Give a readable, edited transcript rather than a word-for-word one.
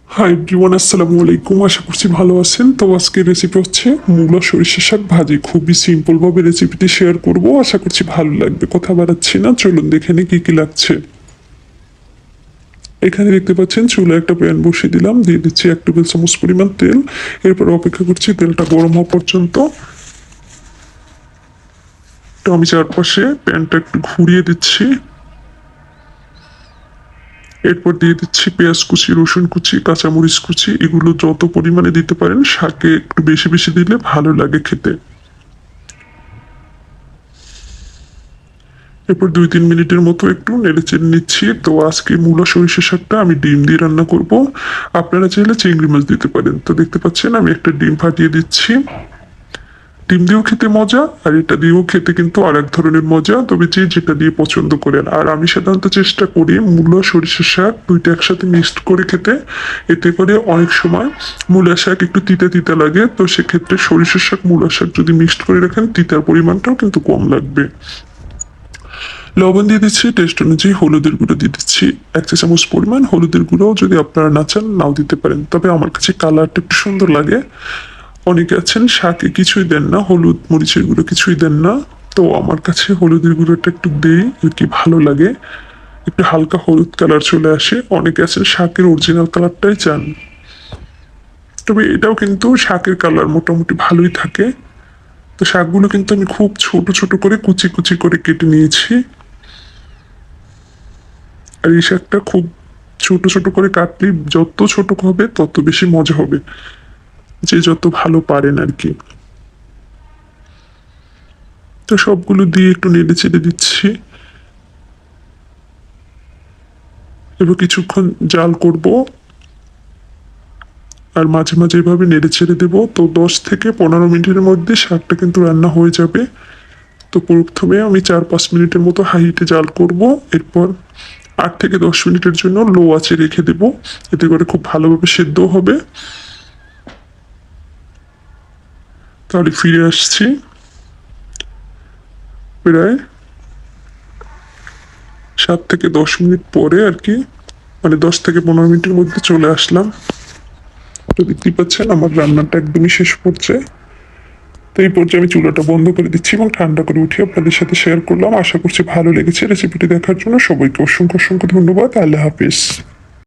Hi everyone, আসসালামু আলাইকুম। আশা করছি ভালো আছেন। তো আজকে রেসিপি হচ্ছে মূলা সরিষা শাক ভাজি। খুবই সিম্পল ভাবে রেসিপিটি শেয়ার করব, আশা করছি ভালো লাগবে। কথা বাড়াচ্ছি না, চলুন দেখে নিই কি কি লাগছে। এখানে দেখতে পাচ্ছেন চুলায় একটা প্যান বসিয়ে দিলাম, দিয়ে দিচ্ছি 1 টেবিল চামচ পরিমাণ তেল। এরপর অপেক্ষা করছি তেলটা গরম হওয়া পর্যন্ত। তো আমি চারপাশে প্যানটা একটু ঘুরিয়ে দিচ্ছি। এরপর দিয়ে দিচ্ছি পেঁয়াজ কুচি, রসুন কুচি, কাঁচামরিচ কুচি। এগুলো যত পরিমাণে দিতে পারেন, শাকে একটু বেশি বেশি দিলে ভালো লাগে খেতে। এরপর 2-3 মিনিটের মতো একটু নেড়েচেড়ে নিচ্ছি। তো আজকে মূলা সরিষা শাকটা আমি ডিম দিয়ে রান্না করব। আপনারা চাইলে চিংড়ি মাছ দিতে পারেন। তো দেখতে পাচ্ছেন আমি একটা ডিম ফাটিয়ে দিচ্ছি। ডিম দিয়েও খেতে মজা, আর এটা দিয়েও খেতে কিন্তু আর এক ধরনের মজা, তবে যে যেটা দিয়ে পছন্দ করেন। আর আমি সাধারণত চেষ্টা করি মূলা সরিষা শাক দুইটা একসাথে মিক্সড করে খেতে। এতে করে অনেক সময় মূলা শাক একটু তিতা তিতা লাগে, তো সেক্ষেত্রে সরিষা শাক মূলা শাক যদি মিক্সড করে রাখেন, তিতার পরিমাণটাও কিন্তু কম লাগবে। লবণ দিয়ে দিচ্ছি, টেস্ট অনুযায়ী হলুদের গুঁড়ো দিয়ে দিচ্ছি 1 চা চামচ পরিমাণ। হলুদের গুঁড়োও যদি আপনারা না চান নাও দিতে পারেন, তবে আমার কাছে কালারটা একটু সুন্দর লাগে। অনেকে আছেন শাকে কিছুই দেন না, হলুদ মরিচের গুঁড়ো কিছুই দেন না। তো আমার কাছে হলুদের গুঁড়োটা একটু দেই আর কি, ভালো লাগে। একটু হালকা হলুদ কালার চলে আসে। অনেকে আছেন শাকের অরিজিনাল কালারটাই চান, তবে এটাও কিন্তু শাকের কালার মোটামুটি ভালোই থাকে। তো শাকগুলো কিন্তু আমি খুব ছোট ছোট করে কুচি কুচি করে কেটে নিয়েছি। আর এই শাকটা খুব ছোট ছোট করে কাটলে যত ছোট হবে তত বেশি মজা হবে, যে যত ভালো পারেন আর কি। তো সবগুলো দিয়ে একটু নেড়ে চেড়ে দিচ্ছি। এবার কিছুক্ষণ জাল করব, আর মাঝে মাঝে এভাবে নেড়ে ছেড়ে দেবো। তো 10 থেকে 15 মিনিটের মধ্যে শাকটা কিন্তু রান্না হয়ে যাবে। তো প্রথমে আমি 4-5 মিনিটের মতো হাই হিটে জাল করব। এরপর 8 থেকে 10 মিনিটের জন্য লো আঁচে রেখে দেব, এতে করে খুব ভালোভাবে সেদ্ধ হবে। তাহলে ফিরে আসছি প্রায় 7 থেকে 10 মিনিট পরে আর কি, মানে 10 থেকে 15 মিনিটের মধ্যে চলে আসলাম। তো দেখতেই পাচ্ছেন আমার রান্নাটা একদমই শেষ পর্যায়ে। তো এই পর্যায়ে আমি চুলাটা বন্ধ করে দিচ্ছি এবং ঠান্ডা করে উঠিয়ে আপনাদের সাথে শেয়ার করলাম। আশা করছি ভালো লেগেছে। রেসিপিটি দেখার জন্য সবাইকে অসংখ্য অসংখ্য ধন্যবাদ। আল্লাহ হাফিজ।